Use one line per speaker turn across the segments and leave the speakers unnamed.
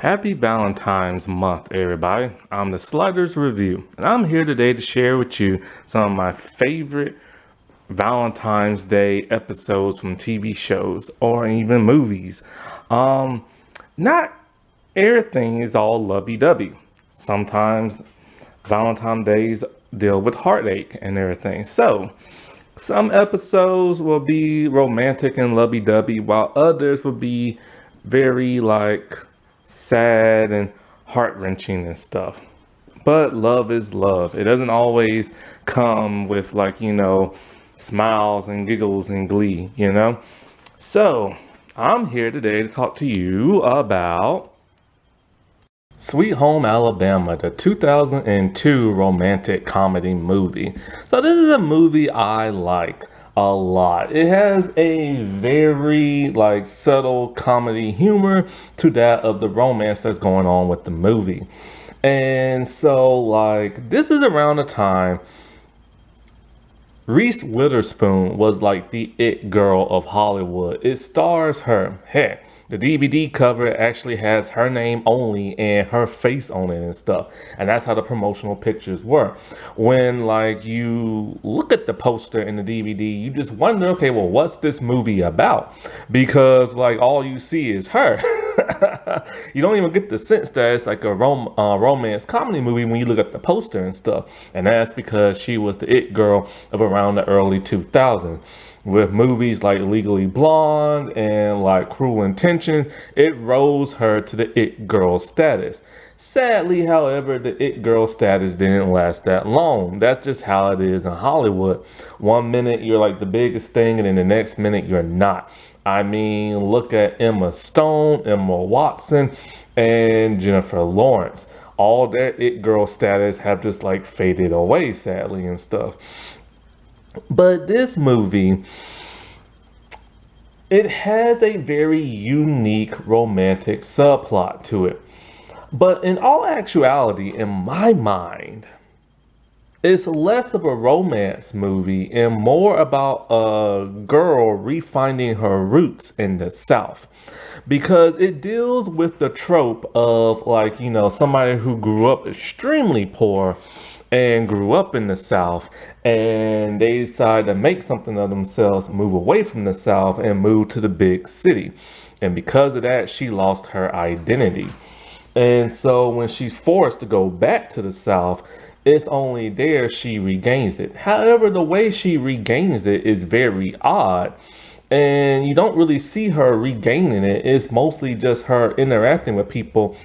Happy Valentine's month, everybody. I'm the Sliders Review, and I'm here today to share with you some of my favorite Valentine's Day episodes from TV shows or even movies. Um, Not everything is all lovey-dovey. Sometimes Valentine's Days deal with heartache and everything. So, some episodes will be romantic and lovey-dovey, while others will be very sad and heart-wrenching and stuff. But love is love. It doesn't always come with smiles and giggles and glee. So, I'm here today to talk to you about Sweet Home Alabama, the 2002 romantic comedy movie. So this is a movie I like a lot. It has a very subtle comedy humor to that of the romance that's going on with the movie. And so this is around the time Reese Witherspoon was like the it girl of Hollywood. It stars her. Heck, the DVD cover actually has her name only and her face on it and stuff. And that's how the promotional pictures were. When you look at the poster in the DVD, you just wonder, okay, well, what's this movie about? Because all you see is her. You don't even get the sense that it's like a romance comedy movie when you look at the poster and stuff. And that's because she was the it girl of around the early 2000s. With movies like Legally Blonde and Cruel Intentions, it rose her to the it girl status. Sadly, however, the it girl status didn't last that long. That's just how it is in Hollywood. One minute you're like the biggest thing, and then the next minute you're not. I mean, look at Emma Stone, Emma Watson, and Jennifer Lawrence. All their it girl status have just faded away, sadly, and stuff. But this movie, it has a very unique romantic subplot to it. But in all actuality, in my mind, it's less of a romance movie and more about a girl refinding her roots in the South. Because it deals with the trope of somebody who grew up extremely poor and grew up in the South, and they decide to make something of themselves, move away from the South and move to the big city. And because of that, she lost her identity. And so when she's forced to go back to the South, it's only there she regains it. However, the way she regains it is very odd. And you don't really see her regaining it. It's mostly just her interacting with people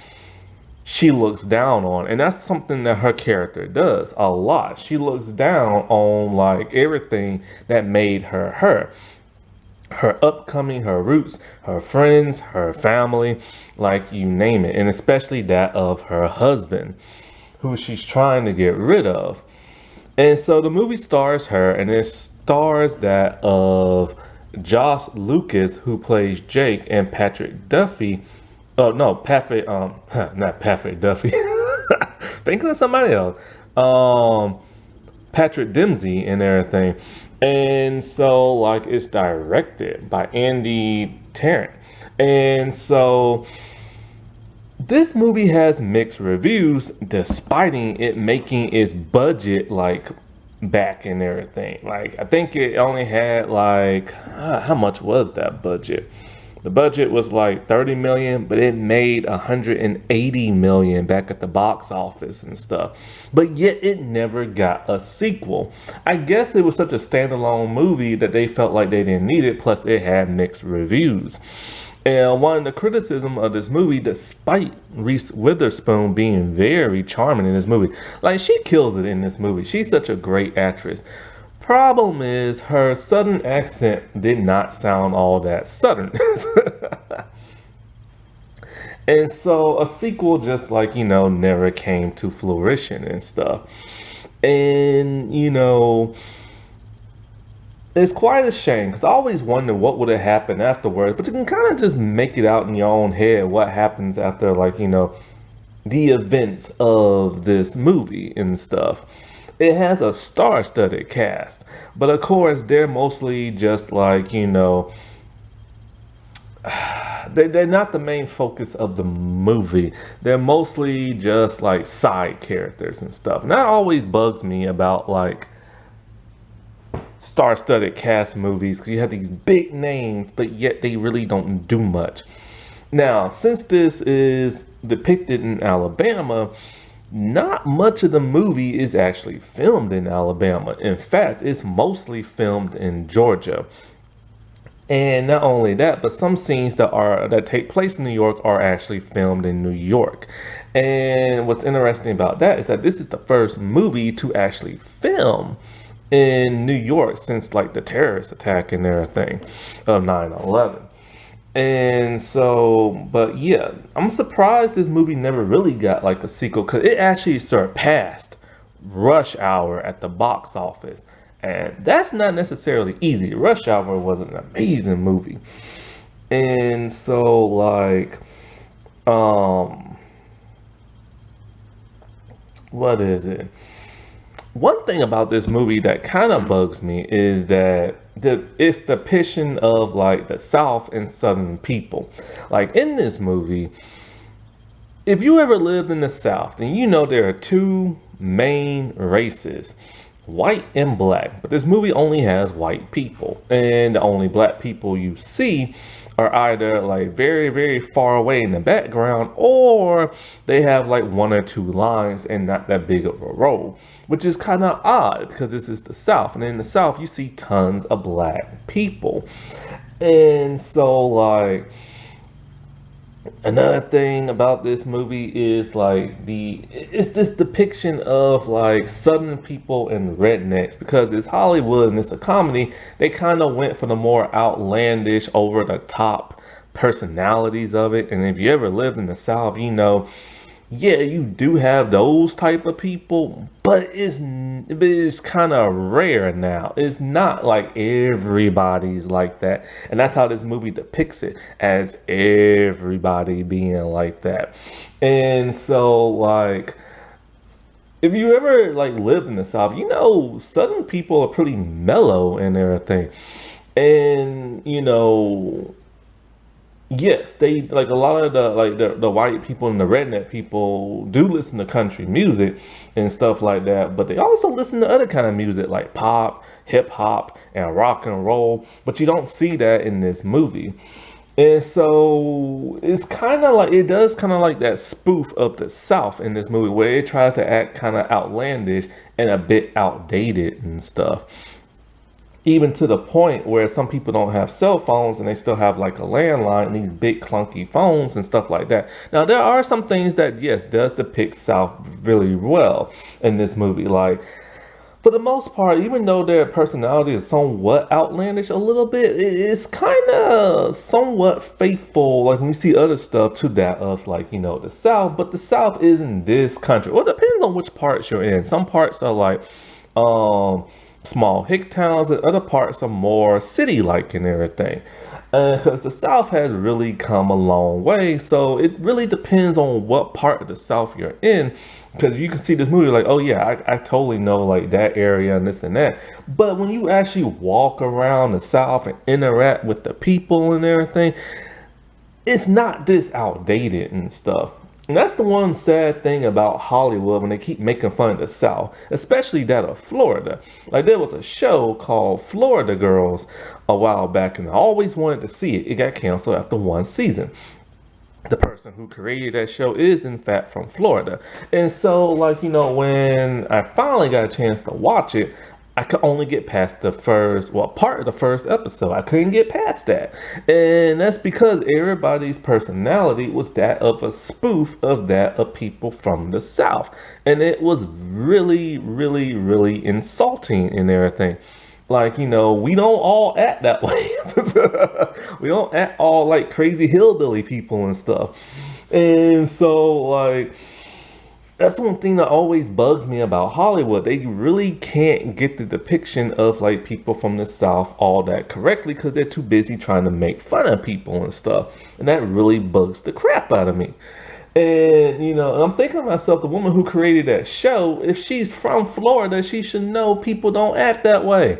she looks down on. And that's something that her character does a lot. She looks down on everything that made her her. Her upcoming, her roots, her friends, her family, you name it. And especially that of her husband, who she's trying to get rid of. And so the movie stars her, and it stars that of Josh Lucas, who plays Jake, and Patrick Duffy. Oh no, Patrick, not Patrick Duffy. Thinking of somebody else. Patrick Dempsey and everything. And so it's directed by Andy Tarrant. And so this movie has mixed reviews despite it making its budget back and everything. I think it only had how much was that budget? The budget was 30 million, but it made 180 million back at the box office and stuff. But yet it never got a sequel. I guess it was such a standalone movie that they felt like they didn't need it, plus it had mixed reviews. And one of the criticism of this movie, despite Reese Witherspoon being very charming in this movie, she kills it in this movie. She's such a great actress. Problem is, her southern accent did not sound all that southern. And so a sequel just never came to fruition and stuff. And it's quite a shame, because I always wonder what would have happened afterwards, but you can kind of just make it out in your own head what happens after the events of this movie and stuff. It has a star-studded cast, but of course they're mostly just they're not the main focus of the movie. They're mostly just like side characters and stuff. And that always bugs me about like star-studded cast movies, because you have these big names, but yet they really don't do much. Now, since this is depicted in Alabama, not much of the movie is actually filmed in Alabama. In fact, it's mostly filmed in Georgia. And not only that, but some scenes that take place in New York are actually filmed in New York. And what's interesting about that is that this is the first movie to actually film in New York since like the terrorist attack and everything of 9/11. And so, but yeah, I'm surprised this movie never really got like a sequel, because it actually surpassed Rush Hour at the box office. And that's not necessarily easy. Rush Hour was an amazing movie. And so like, what is it? One thing about this movie that kind of bugs me is that it's the depiction of like the South and Southern people. Like in this movie, if you ever lived in the South, then you know there are two main races, white and black. But this movie only has white people, and the only black people you see are either like very, very far away in the background, or they have like one or two lines and not that big of a role, which is kind of odd because this is the South. And in the South, you see tons of black people. And so like, another thing about this movie is like it's this depiction of like Southern people and rednecks, because it's Hollywood and it's a comedy. They kind of went for the more outlandish, over the top personalities of it. And if you ever lived in the South, you know, yeah, you do have those type of people, but it's kind of rare now. It's not like everybody's like that. And that's how this movie depicts it, as everybody being like that. And so like, if you ever like lived in the South, you know, Southern people are pretty mellow and everything. And you know, yes, they like a lot of the white people and the redneck people do listen to country music and stuff like that, but they also listen to other kind of music like pop, hip hop, and rock and roll. But you don't see that in this movie. And so it's kind of like, it does kind of like that spoof of the South in this movie, where it tries to act kind of outlandish and a bit outdated and stuff. Even to the point where some people don't have cell phones and they still have like a landline and these big clunky phones and stuff like that. Now, there are some things that, yes, does depict South really well in this movie. Like, for the most part, even though their personality is somewhat outlandish a little bit, it's kind of somewhat faithful, like when you see other stuff, to that of like, you know, the South. But the South isn't this country. Well, it depends on which parts you're in. Some parts are like, small hick towns, and other parts are more city-like and everything. Because the South has really come a long way, so it really depends on what part of the South you're in. Because you can see this movie like, oh yeah, I totally know like that area and this and that. But when you actually walk around the South and interact with the people and everything, it's not this outdated and stuff. And that's the one sad thing about Hollywood, when they keep making fun of the South, especially that of Florida. Like, there was a show called Florida Girls a while back, and I always wanted to see it. It got canceled after one season. The person who created that show is in fact from Florida. And so like, you know, when I finally got a chance to watch it, I could only get past the part of the first episode. I couldn't get past that. And that's because everybody's personality was that of a spoof of that of people from the South. And it was really, really, really insulting and everything. Like, you know, we don't all act that way. We don't act all like crazy hillbilly people and stuff. And so like, that's the one thing that always bugs me about Hollywood. They really can't get the depiction of like people from the South all that correctly, because they're too busy trying to make fun of people and stuff. And that really bugs the crap out of me. And, you know, I'm thinking to myself, the woman who created that show, if she's from Florida, she should know people don't act that way.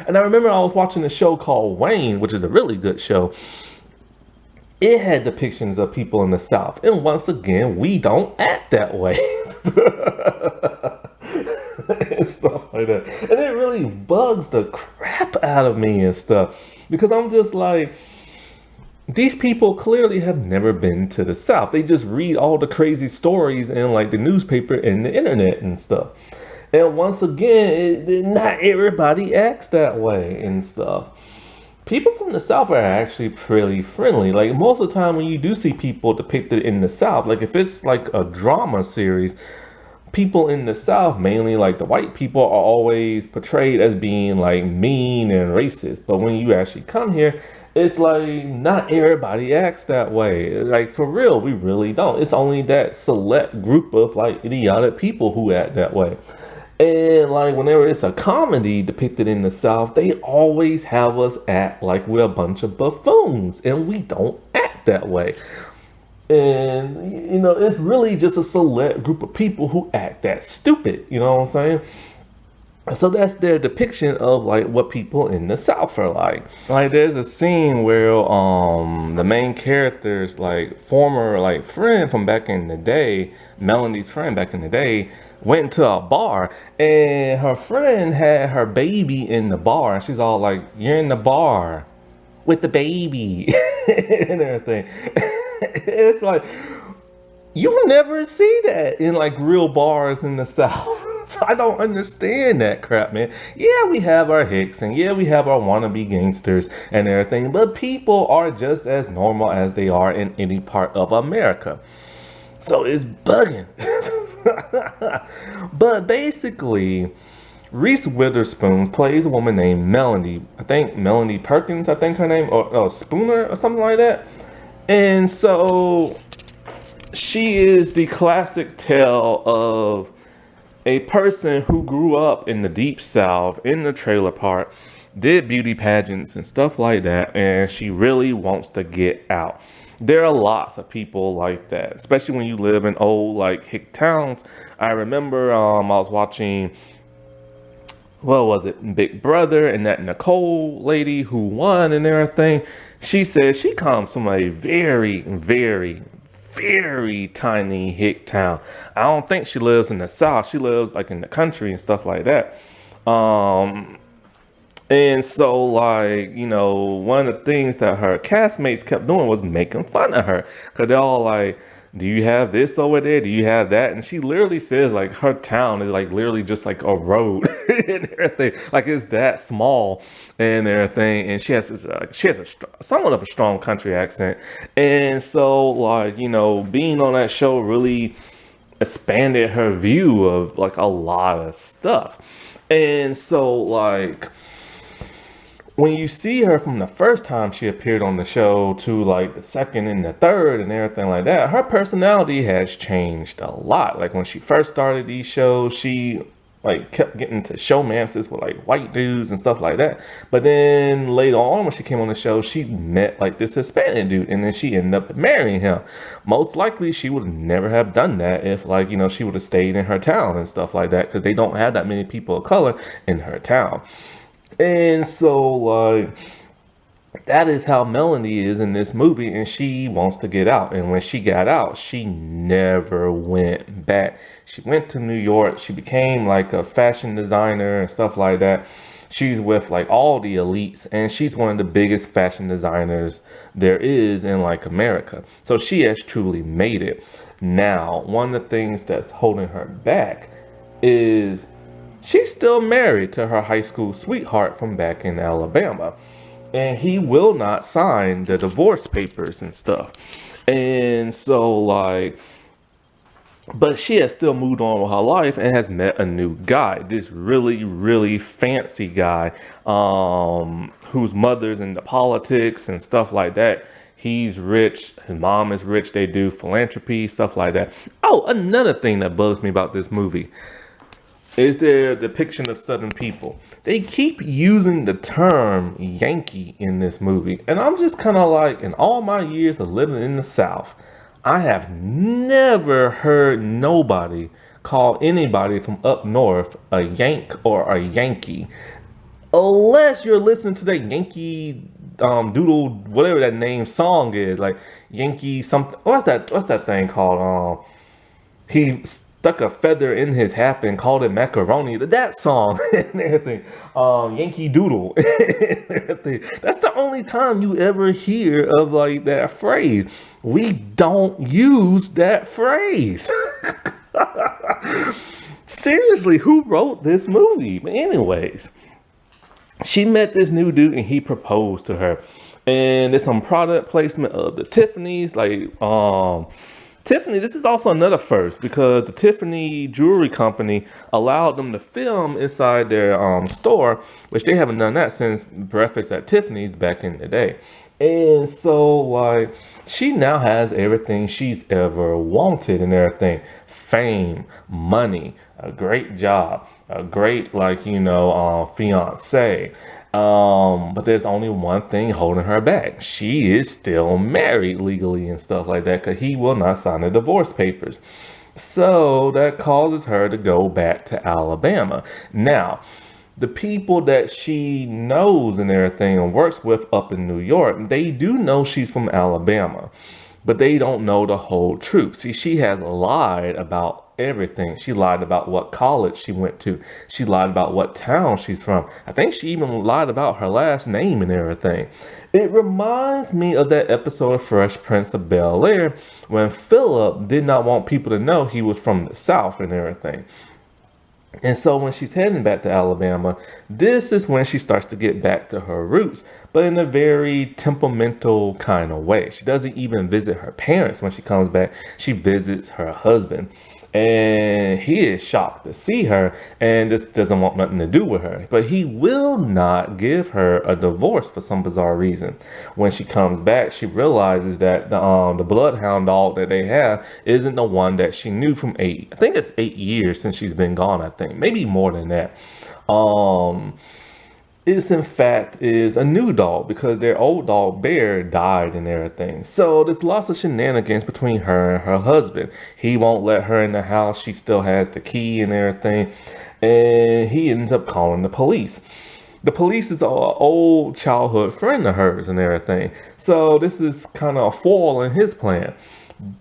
And I remember I was watching a show called Wayne, which is a really good show. it had depictions of people in the South. And once again, we don't act that way. And stuff like that. And it really bugs the crap out of me and stuff. Because I'm just like, these people clearly have never been to the South. They just read all the crazy stories in like the newspaper and the internet and stuff. And once again, not everybody acts that way and stuff. People from the South are actually pretty friendly. Like most of the time when you do see people depicted in the South, like if it's like a drama series, people in the South, mainly like the white people, are always portrayed as being like mean and racist. But when you actually come here, it's like not everybody acts that way. Like for real, we really don't. It's only that select group of like idiotic people who act that way. And like whenever it's a comedy depicted in the South, they always have us act like we're a bunch of buffoons, and we don't act that way. And it's really just a select group of people who act that stupid. You know what I'm saying? So that's their depiction of like what people in the South are like. Like there's a scene where the main character's like former like friend from back in the day, Melanie's friend back in the day, went into a bar and her friend had her baby in the bar and she's all like, "You're in the bar with the baby," and everything. It's like, you never see that in like real bars in the South. So I don't understand that crap, man. Yeah, we have our hicks and yeah, we have our wannabe gangsters and everything, but people are just as normal as they are in any part of America. So it's bugging. But basically, Reese Witherspoon plays a woman named Melanie. I think Melanie Perkins, I think her name, or Spooner or something like that. And so she is the classic tale of a person who grew up in the deep South in the trailer park, did beauty pageants and stuff like that, and she really wants to get out. There are lots of people like that, especially when you live in old like hick towns. I remember I was watching, what was it, Big Brother, and that Nicole lady who won and everything. She said she comes from a very, very, very tiny hick town. I don't think she lives in the South. She lives like in the country and stuff like that. And so like, one of the things that her castmates kept doing was making fun of her. Cause they're all like, "Do you have this over there? Do you have that?" And she literally says like her town is like literally just like a road and everything. Like it's that small and everything. And she has this, somewhat of a strong country accent. And so like, being on that show really expanded her view of like a lot of stuff. And so like, when you see her from the first time she appeared on the show to like the second and the third and everything like that, her personality has changed a lot. Like when she first started these shows, she like kept getting into showmances with like white dudes and stuff like that. But then later on when she came on the show, she met like this Hispanic dude and then she ended up marrying him. Most likely she would never have done that if like, she would have stayed in her town and stuff like that, because they don't have that many people of color in her town. And so, like, that is how Melanie is in this movie, and she wants to get out. And when she got out, she never went back. She went to New York. She became like a fashion designer and stuff like that. She's with like all the elites, and she's one of the biggest fashion designers there is in like America. So she has truly made it. Now, one of the things that's holding her back is she's still married to her high school sweetheart from back in Alabama. And he will not sign the divorce papers and stuff. And so, like, but she has still moved on with her life and has met a new guy. This really, really fancy guy, whose mother's into politics and stuff like that. He's rich. His mom is rich. They do philanthropy, stuff like that. Oh, another thing that bugs me about this movie is their depiction of Southern people. They keep using the term Yankee in this movie. And I'm just kind of like, in all my years of living in the South, I have never heard nobody call anybody from up north a Yank or a Yankee. Unless you're listening to the Yankee Doodle, whatever that name song is, like Yankee something. What's that thing called? He stuck a feather in his hat and called it macaroni. That song and everything. Yankee Doodle and everything. That's the only time you ever hear of like that phrase. We don't use that phrase. Seriously, who wrote this movie? But anyways, she met this new dude and he proposed to her. And there's some product placement of the Tiffany's, Tiffany, this is also another first because the Tiffany Jewelry Company allowed them to film inside their store, which they haven't done that since Breakfast at Tiffany's back in the day. And so, like, she now has everything she's ever wanted and everything. Fame, money, a great job, a great, fiance. But there's only one thing holding her back. She is still married legally and stuff like that because he will not sign the divorce papers. So that causes her to go back to Alabama. Now, the people that she knows and everything and works with up in New York, they do know she's from Alabama, but they don't know the whole truth. See, she has lied about everything. She lied about what college she went to. She lied about what town she's from. I think she even lied about her last name and everything. It reminds me of that episode of Fresh Prince of Bel-Air when Philip did not want people to know he was from the South and everything. And so when she's heading back to Alabama, this is when she starts to get back to her roots, but in a very temperamental kind of way. She doesn't even visit her parents when she comes back. She visits her husband. And he is shocked to see her and just doesn't want nothing to do with her. But he will not give her a divorce for some bizarre reason. When she comes back, she realizes that the bloodhound dog that they have isn't the one that she knew from I think it's 8 years since she's been gone, I think. Maybe more than that. Is in fact is a new dog because their old dog Bear died and everything. So there's lots of shenanigans between her and her husband. He won't let her in the house. She still has the key and everything. And he ends up calling the police. The police is an old childhood friend of hers and everything. So this is kind of a foil in his plan.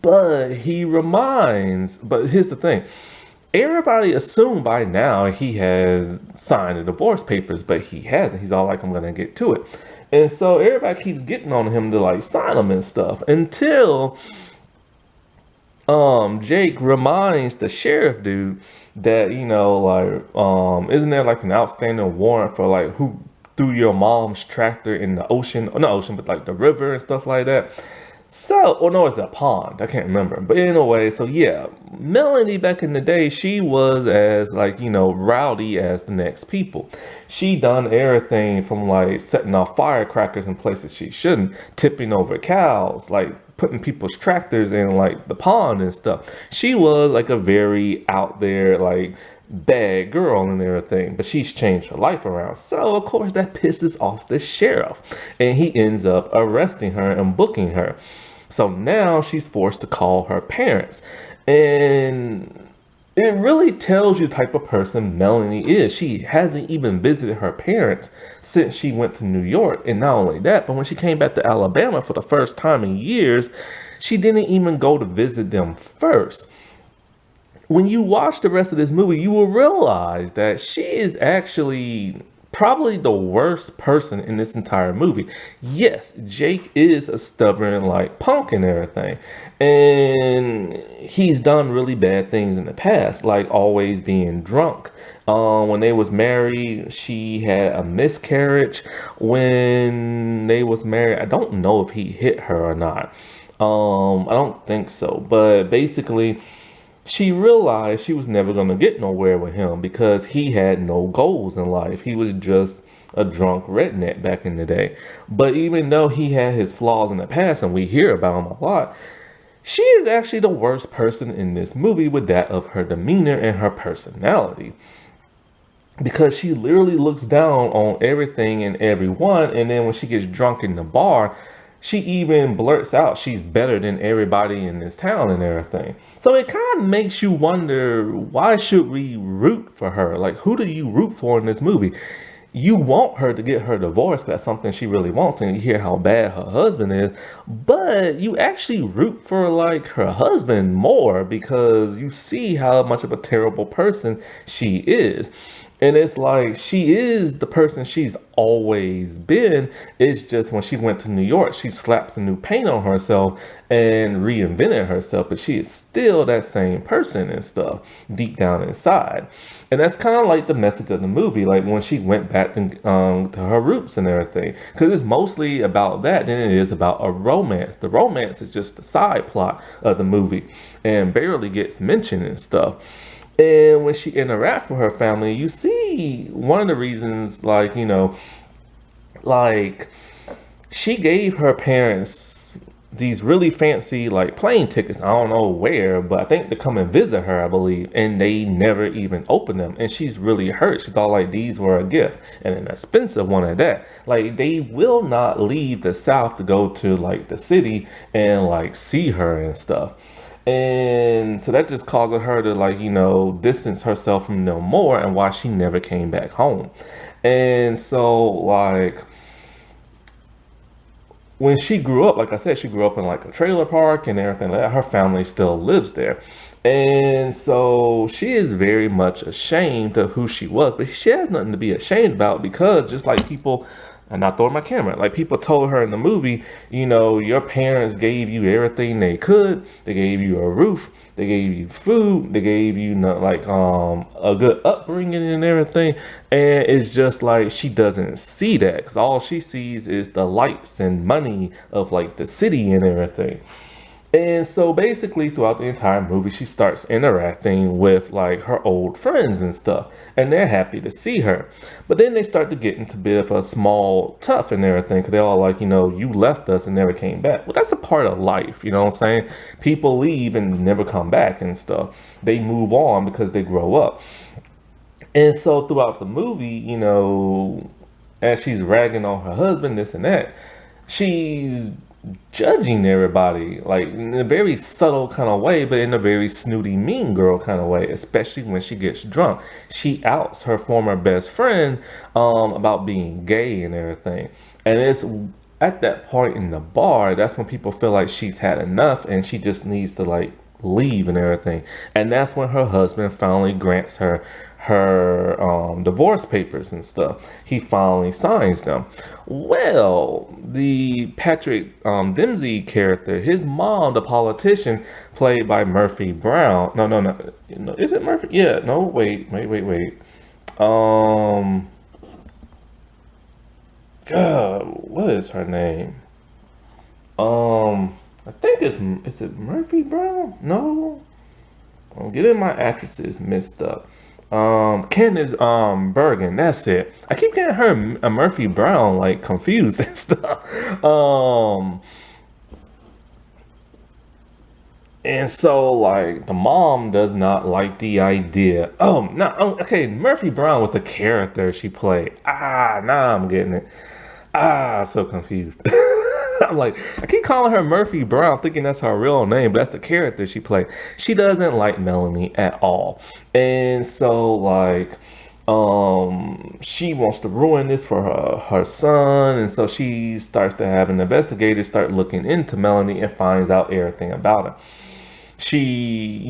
But here's the thing. Everybody assumed by now he has signed the divorce papers, but he hasn't. He's all like, I'm going to get to it. And so everybody keeps getting on him to like sign them and stuff until Jake reminds the sheriff dude that, isn't there like an outstanding warrant for like who threw your mom's tractor in the ocean, or not ocean, but like the river and stuff like that. So, or no, it's a pond. I can't remember. But anyway, so yeah, Melanie back in the day, she was as rowdy as the next people. She done everything from like setting off firecrackers in places she shouldn't, tipping over cows, like putting people's tractors in like the pond and stuff. She was like a very out there, like bad girl and everything, but she's changed her life around. So of course that pisses off the sheriff and he ends up arresting her and booking her. So now she's forced to call her parents, and it really tells you the type of person Melanie is. She hasn't even visited her parents since she went to New York. And not only that, but when she came back to Alabama for the first time in years, she didn't even go to visit them first. When you watch the rest of this movie, you will realize that she is actually probably the worst person in this entire movie. Yes, Jake is a stubborn like punk and everything, and he's done really bad things in the past, like always being drunk. When they was married, she had a miscarriage. When they was married, I don't know if he hit her or not. I don't think so, but basically she realized she was never going to get nowhere with him because he had no goals in life. He was just a drunk redneck back in the day. But even though he had his flaws in the past, and we hear about him a lot, she is actually the worst person in this movie with that of her demeanor and her personality. Because she literally looks down on everything and everyone, and then when she gets drunk in the bar, she even blurts out she's better than everybody in this town and everything. So it kind of makes you wonder, why should we root for her? Like, who do you root for in this movie? you want her to get her divorce. That's something she really wants, and you hear how bad her husband is, but you actually root for like her husband more because you see how much of a terrible person she is. And it's like she is the person she's always been. It's just when she went to New York, she slapped some new paint on herself and reinvented herself, but she is still that same person and stuff deep down inside. And that's kind of like the message of the movie, like when she went back to her roots and everything. Because it's mostly about that than it is about a romance. The romance is just the side plot of the movie and barely gets mentioned and stuff. And when she interacts with her family, you see one of the reasons, like, like she gave her parents these really fancy, like, plane tickets. I don't know where, but I think to come and visit her, I believe. And they never even opened them. And she's really hurt. She thought, like, these were a gift and an expensive one at that. Like, they will not leave the South to go to, like, the city and, like, see her and stuff. And so that just causes her to, like, distance herself from them more, and why she never came back home. And so, like, when she grew up, like I said, she grew up in like a trailer park and everything like that. Her family still lives there. And so she is very much ashamed of who she was, but she has nothing to be ashamed about, because just like people, I'm not throwing my camera, like people told her in the movie, your parents gave you everything they could. They gave you a roof, they gave you food, they gave you like a good upbringing and everything. And it's just like she doesn't see that, because all she sees is the lights and money of like the city and everything. And so basically throughout the entire movie, she starts interacting with like her old friends and stuff, and they're happy to see her. But then they start to get into a bit of a small tough and everything, because they're all like, you left us and never came back. Well, that's a part of life, you know what I'm saying? People leave and never come back and stuff. They move on because they grow up. And so throughout the movie, as she's ragging on her husband, this and that, she's judging everybody like in a very subtle kind of way, but in a very snooty, mean girl kind of way, especially when she gets drunk. She outs her former best friend about being gay and everything. And it's at that point in the bar, that's when people feel like she's had enough and she just needs to like leave and everything. And that's when her husband finally grants her divorce papers and stuff. He finally signs them. Well, the Patrick Dempsey character, his mom, the politician, played by Murphy Brown. No. Is it Murphy? Yeah. No. Wait. God, what is her name? I think is it Murphy Brown? No. I'm getting my actresses mixed up. Candace Bergen, that's it. I keep getting her Murphy Brown like confused and stuff. And so like the mom does not like the idea. Oh no, okay, Murphy Brown was the character she played. Now I'm getting it. So confused. I'm like, I keep calling her Murphy Brown, thinking that's her real name, but that's the character she played. She doesn't like Melanie at all. And so, like, she wants to ruin this for her son. And so she starts to have an investigator start looking into Melanie and finds out everything about her. She,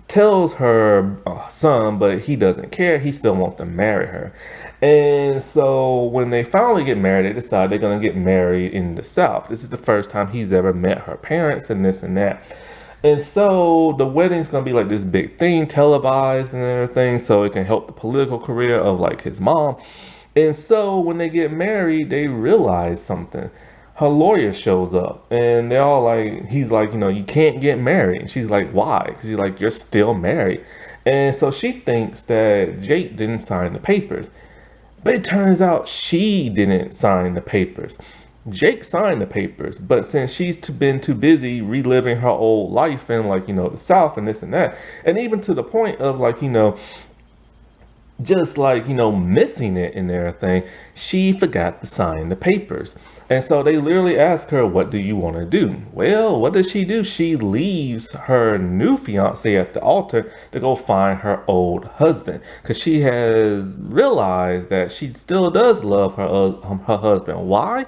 tells her son, but he doesn't care. He still wants to marry her. And so when they finally get married, they decide they're going to get married in the South. This is the first time he's ever met her parents and this and that. And so the wedding's going to be like this big thing, televised and everything, so it can help the political career of like his mom. And so when they get married, they realize something. Her lawyer shows up and they're all like, he's like, you can't get married. And she's like, why? Because he's like, you're still married. And so she thinks that Jake didn't sign the papers. But it turns out she didn't sign the papers. Jake signed the papers, but since she's been too busy reliving her old life in like, the South and this and that, and even to the point of like, just like, missing it and everything, she forgot to sign the papers. And so they literally ask her, what do you want to do? Well, what does she do? She leaves her new fiance at the altar to go find her old husband, because she has realized that she still does love her husband. Why?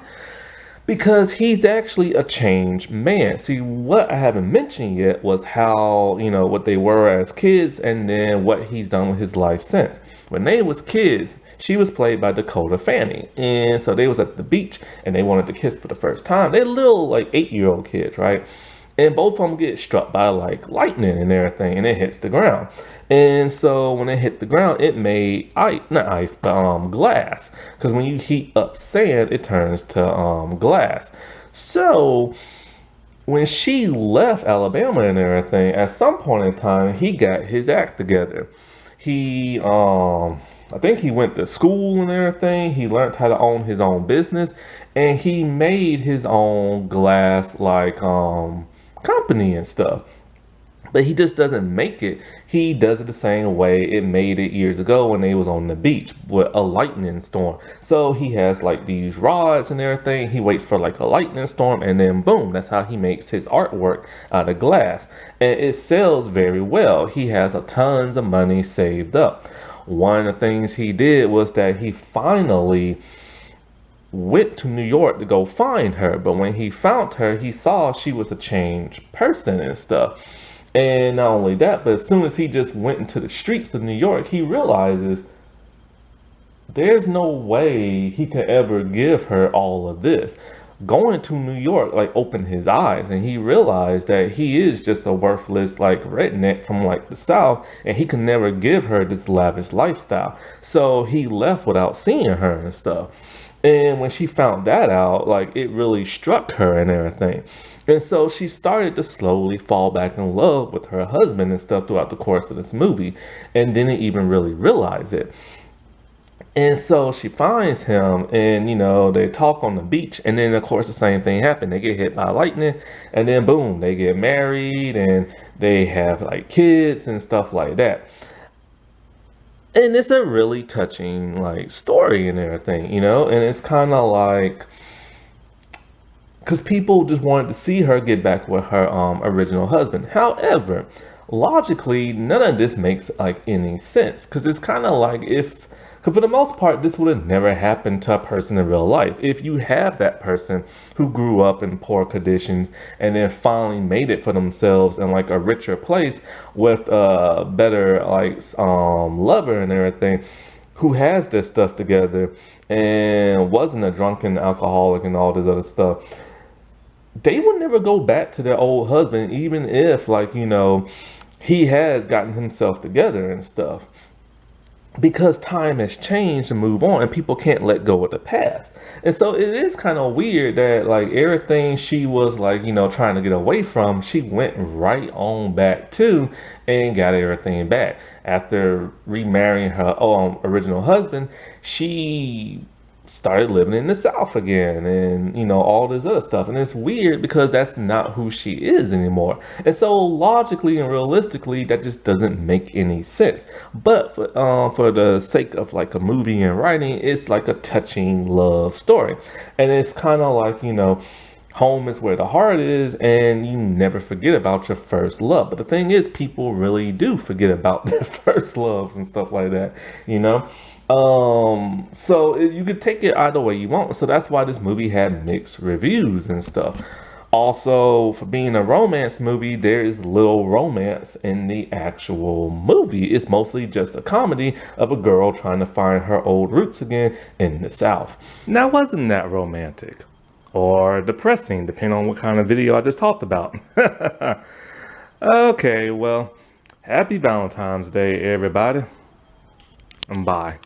Because he's actually a changed man. See, what I haven't mentioned yet was how, what they were as kids and then what he's done with his life since. When they was kids, she was played by Dakota Fanning. And so they was at the beach and they wanted to kiss for the first time. They're little, like 8-year-old kids, right? And both of them get struck by like lightning and everything, and it hits the ground. And so when it hit the ground, it made not ice, but glass. Because when you heat up sand, it turns to glass. So when she left Alabama and everything, at some point in time, he got his act together. He I think he went to school and everything. He learned how to own his own business, and he made his own glass like company and stuff. But he just doesn't make it. He does it the same way it made it years ago when they was on the beach with a lightning storm. So he has like these rods and everything. He waits for like a lightning storm, and then boom, that's how he makes his artwork out of glass. And it sells very well. He has a tons of money saved up. One of the things he did was that he finally went to New York to go find her. But when he found her, he saw she was a changed person and stuff. And not only that, but as soon as he just went into the streets of New York, he realizes there's no way he could ever give her all of this. Going to New York like opened his eyes, and he realized that he is just a worthless like redneck from like the South, and he can never give her this lavish lifestyle. So he left without seeing her and stuff. And when she found that out, like it really struck her and everything. And so she started to slowly fall back in love with her husband and stuff throughout the course of this movie, and didn't even really realize it. And so she finds him, and they talk on the beach, and then of course the same thing happened. They get hit by lightning, and then boom, they get married, and they have like kids and stuff like that. And it's a really touching like story and everything, and it's kind of like, because people just wanted to see her get back with her original husband. However, logically, none of this makes like any sense, because it's kind of like because for the most part, this would have never happened to a person in real life. If you have that person who grew up in poor conditions and then finally made it for themselves in like a richer place with a better like lover and everything, who has their stuff together and wasn't a drunken alcoholic and all this other stuff, they would never go back to their old husband, even if like, he has gotten himself together and stuff. Because time has changed and move on, and people can't let go of the past. And so it is kind of weird that like everything she was like, trying to get away from, she went right on back to and got everything back. After remarrying her original husband, she started living in the South again, and all this other stuff. And it's weird because that's not who she is anymore. And so logically and realistically, that just doesn't make any sense. But for the sake of like a movie and writing, it's like a touching love story. And it's kind of like, home is where the heart is, and you never forget about your first love. But the thing is, people really do forget about their first loves and stuff like that, So you could take it either way you want. So that's why this movie had mixed reviews and stuff. Also, for being a romance movie, there is little romance in the actual movie. It's mostly just a comedy of a girl trying to find her old roots again in the South. Now, wasn't that romantic? Or depressing, depending on what kind of video I just talked about. Okay, well, happy Valentine's Day, everybody. And bye.